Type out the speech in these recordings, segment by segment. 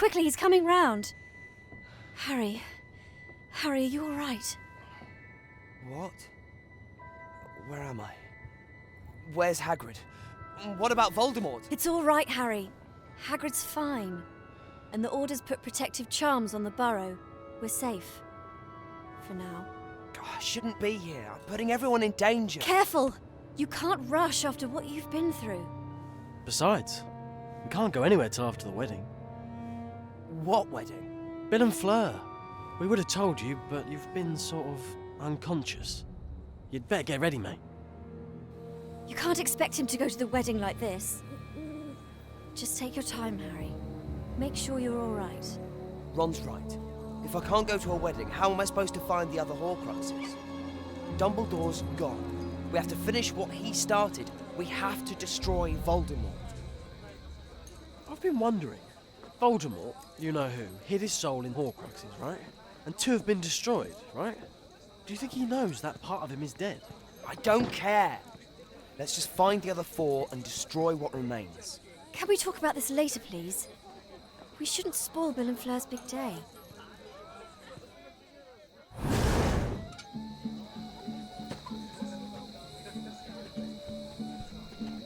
quickly, he's coming round. Harry, are you all right? What? Where am I? Where's Hagrid? What about Voldemort? It's all right, Harry. Hagrid's fine. And the Order's put protective charms on the Burrow. We're safe. For now. I shouldn't be here. I'm putting everyone in danger. Careful! You can't rush after what you've been through. Besides, we can't go anywhere till after the wedding. What wedding? Bill and Fleur. We would have told you, but you've been sort of unconscious. You'd better get ready, mate. You can't expect him to go to the wedding like this. Just take your time, Harry. Make sure you're all right. Ron's right. If I can't go to a wedding, how am I supposed to find the other Horcruxes? Dumbledore's gone. We have to finish what he started. We have to destroy Voldemort. I've been wondering. Voldemort, you know who, hid his soul in Horcruxes, right? And 2 have been destroyed, right? Do you think he knows that part of him is dead? I don't care. Let's just find the other 4 and destroy what remains. Can we talk about this later, please? We shouldn't spoil Bill and Fleur's big day.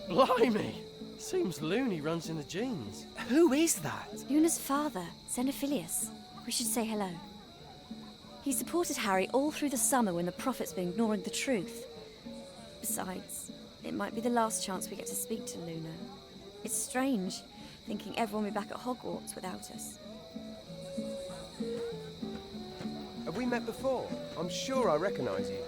Blimey! Seems Looney runs in the genes. Who is that? Luna's father, Xenophilius. We should say hello. He supported Harry all through the summer when the Prophet's been ignoring the truth. Besides, it might be the last chance we get to speak to Luna. It's strange, thinking everyone will be back at Hogwarts without us. Have we met before? I'm sure I recognise you.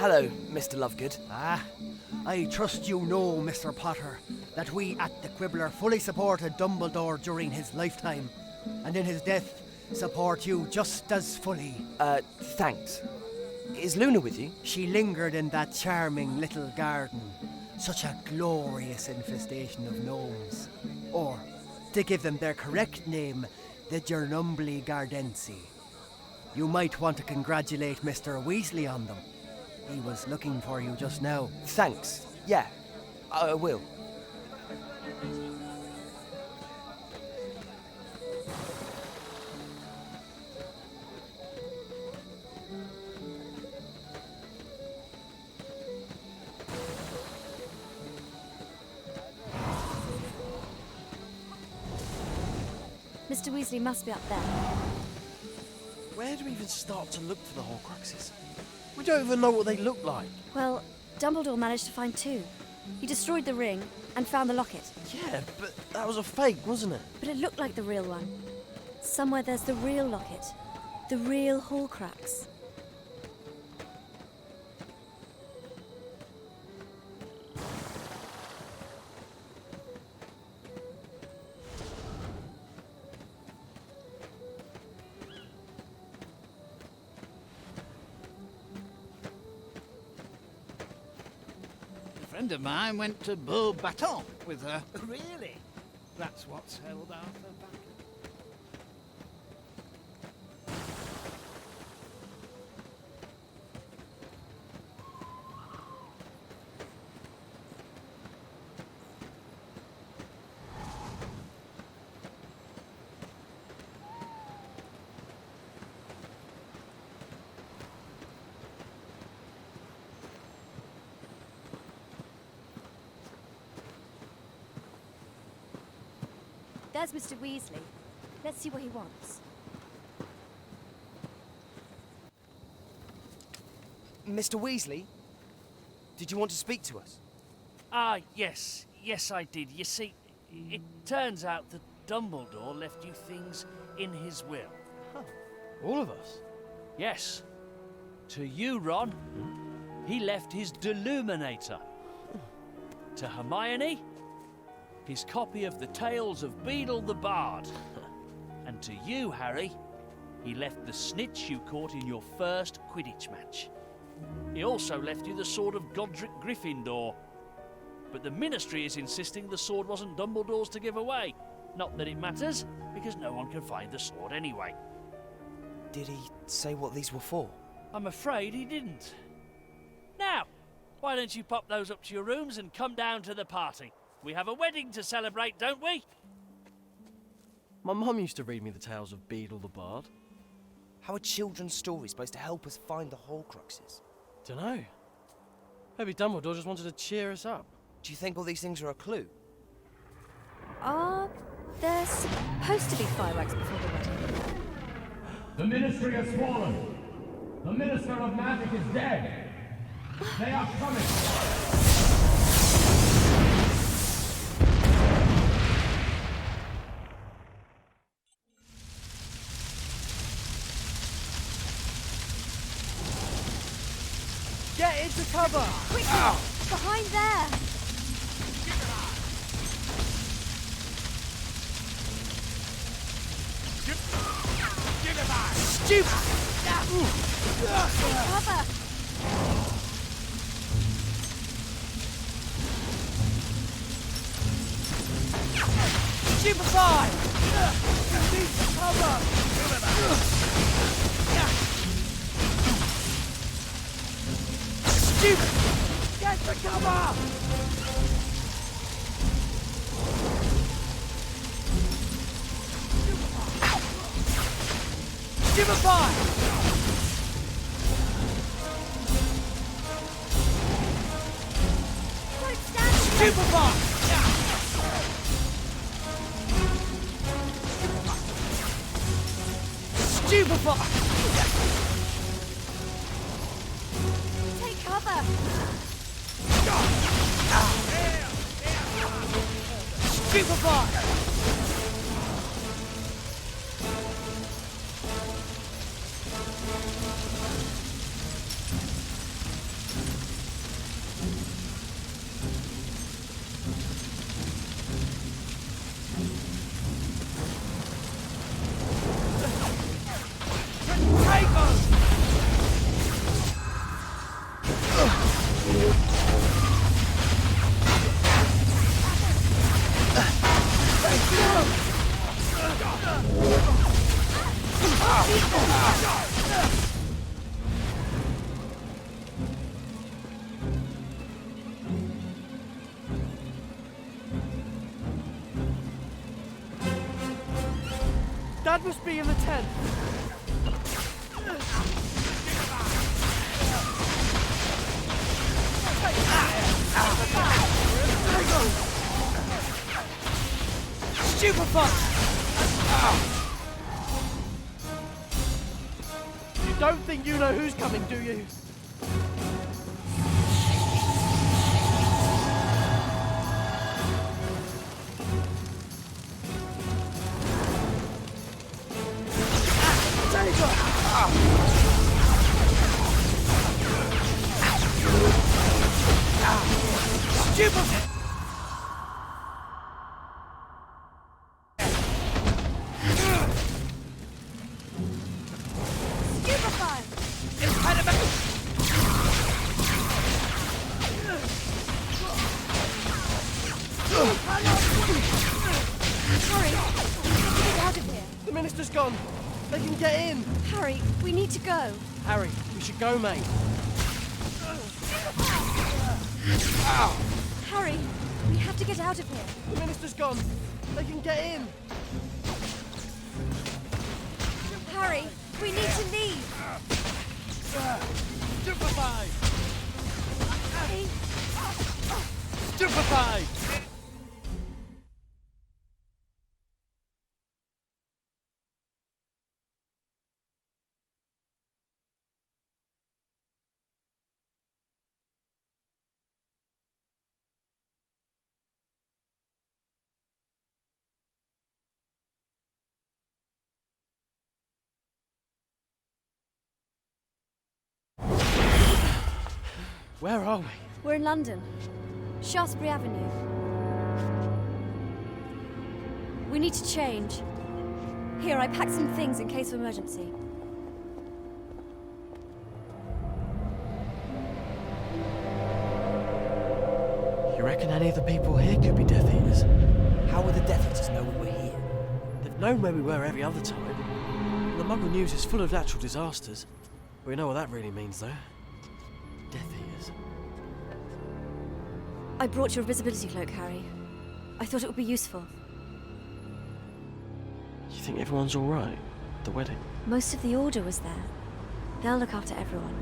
Hello, Mr. Lovegood. I trust you know, Mr. Potter, that we at the Quibbler fully supported Dumbledore during his lifetime, and in his death support you just as fully. Thanks. Is Luna with you? She lingered in that charming little garden. Such a glorious infestation of gnomes. Or, to give them their correct name, the Gernumbli Gardensi. You might want to congratulate Mr. Weasley on them. He was looking for you just now. Thanks. Yeah, I will. Mr. Weasley must be up there. Where do we even start to look for the Horcruxes? We don't even know what they look like. Well, Dumbledore managed to find 2. He destroyed the ring and found the locket. Yeah, but that was a fake, wasn't it? But it looked like the real one. Somewhere there's the real locket. The real Horcrux. A friend of mine went to Beau Baton with her. Really? That's what's held Arthur back. There's Mr. Weasley. Let's see what he wants. Mr. Weasley? Did you want to speak to us? Yes. Yes, I did. You see, it turns out that Dumbledore left you things in his will. All of us? Yes. To you, Ron, he left his Deluminator. To Hermione, his copy of the Tales of Beedle the Bard. And to you, Harry, he left the snitch you caught in your first Quidditch match. He also left you the sword of Godric Gryffindor. But the Ministry is insisting the sword wasn't Dumbledore's to give away. Not that it matters, because no one can find the sword anyway. Did he say what these were for? I'm afraid he didn't. Now, why don't you pop those up to your rooms and come down to the party? We have a wedding to celebrate, don't we? My mum used to read me the tales of Beedle the Bard. How are children's stories supposed to help us find the Horcruxes? Dunno. Maybe Dumbledore just wanted to cheer us up. Do you think all these things are a clue? Are there supposed to be fireworks before the wedding? The Ministry has fallen. The Minister of Magic is dead. They are coming. Get into cover! Quickly! Behind there! Stupid! Cover! Stupefy! Need cover! Stupid! Get the cover! Stupefy! Don't stand here! Stupefy! Stupefy! Take cover! Stupefy! Dad must be in the tent. Stupefy! You don't think you know who's coming, do you? Stupefy! Stupefy! Harry, we have to get out of here. The minister's gone. They can get in. Harry, we need to go. Harry, we should go, mate. Harry, we have to get out of here. The minister's gone. They can get in. Harry, we need to leave. Stupefy! Harry, Stupefy! Where are we? We're in London. Shaftesbury Avenue. We need to change. Here, I packed some things in case of emergency. You reckon any of the people here could be Death Eaters? How would the Death Eaters know we were here? They've known where we were every other time. The Muggle news is full of natural disasters. We know what that really means, though. Death Eaters. I brought your invisibility cloak, Harry. I thought it would be useful. You think everyone's all right? The wedding? Most of the Order was there. They'll look after everyone.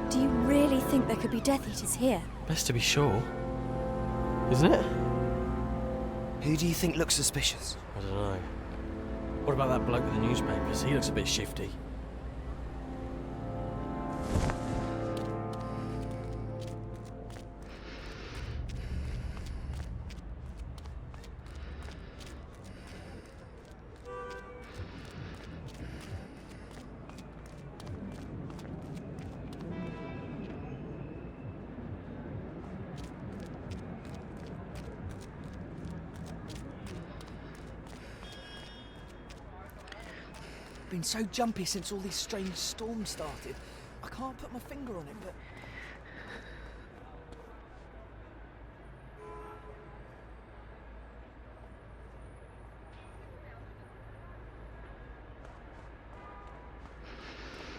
Do you really think there could be Death Eaters here? Best to be sure. Isn't it? Who do you think looks suspicious? I don't know. What about that bloke with the newspapers? He looks a bit shifty. Been so jumpy since all these strange storms started. I can't put my finger on it, but...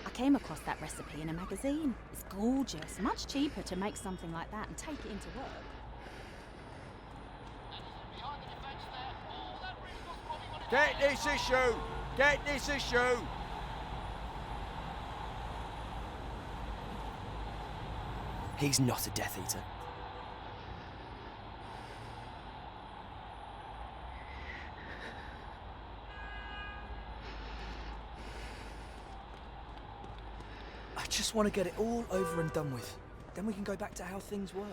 I came across that recipe in a magazine. It's gorgeous, much cheaper to make something like that and take it into work. Get this issue! Get this issue! He's not a Death Eater. I just want to get it all over and done with. Then we can go back to how things were.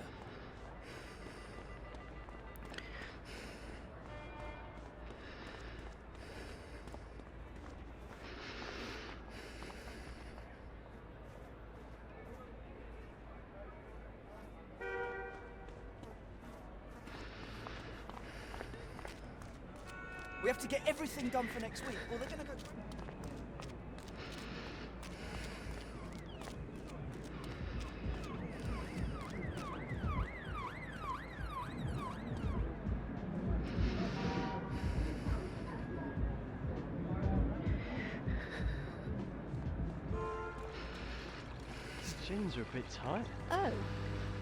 We have to get everything done for next week, or they're gonna go... His jeans are a bit tight. Oh.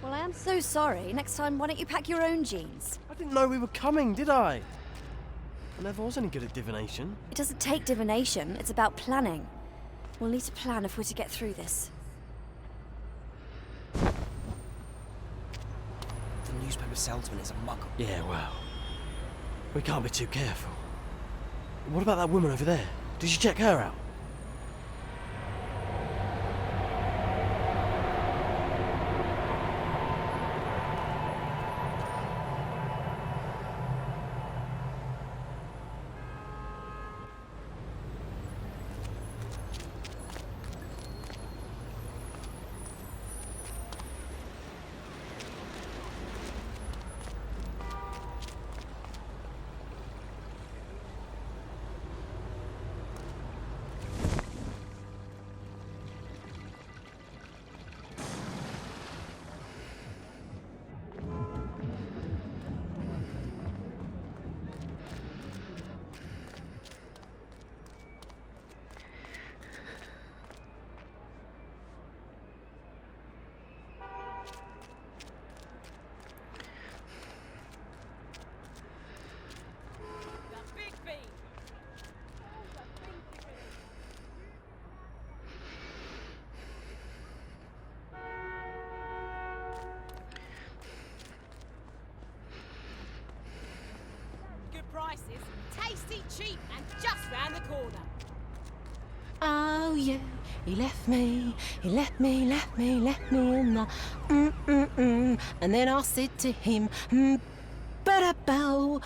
Well, I am so sorry. Next time, why don't you pack your own jeans? I didn't know we were coming, did I? I never was any good at divination. It doesn't take divination, it's about planning. We'll need to plan if we're to get through this. The newspaper salesman is a muggle. Yeah, well, we can't be too careful. What about that woman over there? Did you check her out? Prices, tasty, cheap, and just round the corner. Oh yeah, he left me in the and then I said to him, ba-da-bow,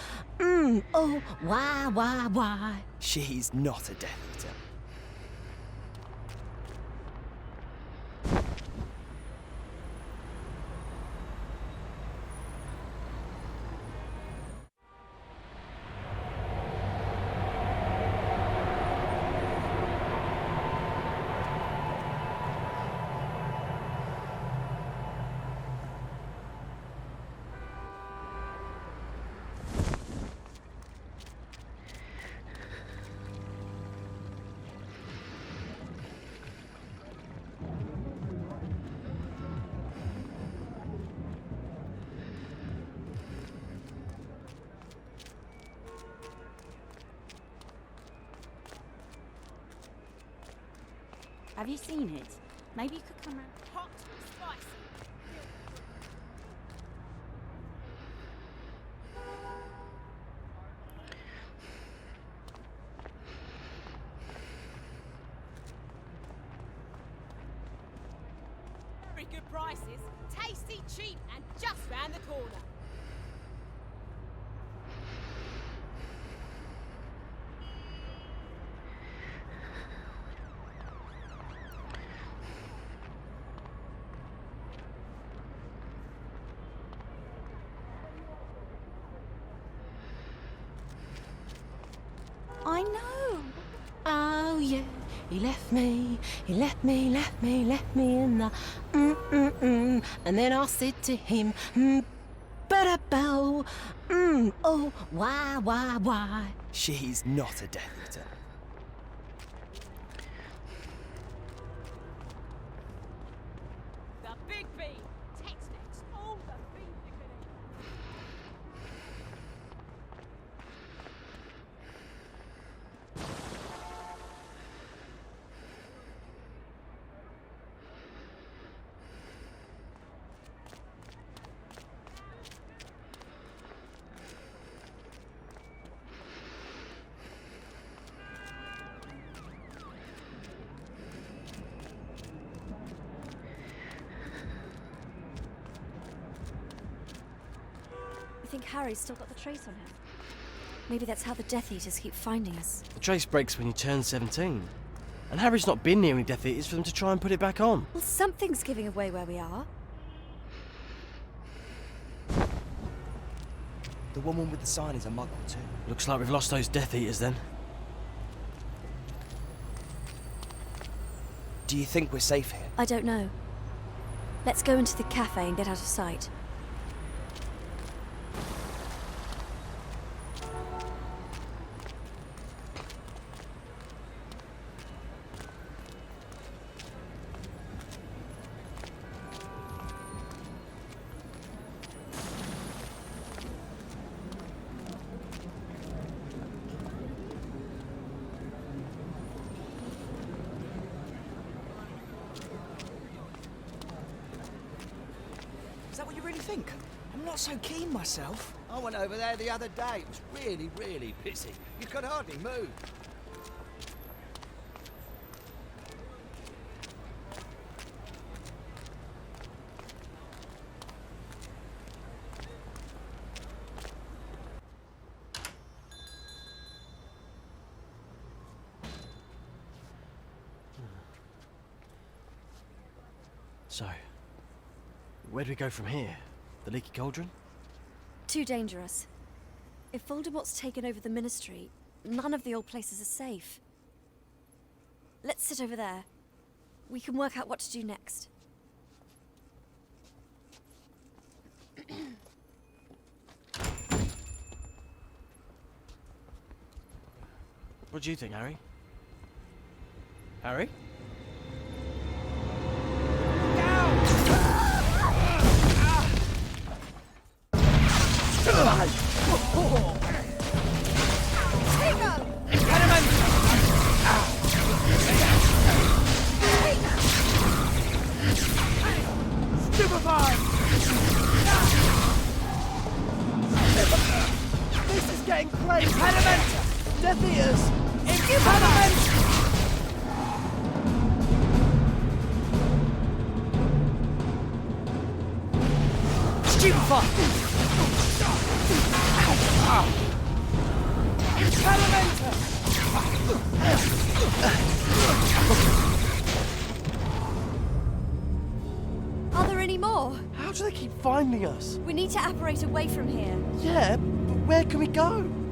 oh, why? She's not a Death Eater. Have you seen it? Maybe you could come round. Hot, spicy. Very good prices, tasty, cheap, and just round the corner. I know. Oh yeah, he left me in the and then I said to him, ba-da-bow, oh, why? She's not a Death Eater. The Big Bean. Tex-Mex, all the beans you can eat. I think Harry's still got the trace on him. Maybe that's how the Death Eaters keep finding us. The trace breaks when you turn 17. And Harry's not been near any Death Eaters for them to try and put it back on. Well, something's giving away where we are. The woman with the sign is a muggle too. Looks like we've lost those Death Eaters then. Do you think we're safe here? I don't know. Let's go into the cafe and get out of sight. Is that what you really think? I'm not so keen myself. I went over there the other day. It was really, really busy. You could hardly move. So, where do we go from here? The Leaky Cauldron? Too dangerous. If Voldemort's taken over the Ministry, none of the old places are safe. Let's sit over there. We can work out what to do next. What do you think, Harry? Harry? This is getting close. Impediment! Death Eaters! Impediment! Stupefy! Are there any more? How do they keep finding us? We need to apparate away from here. Yeah, but where can we go?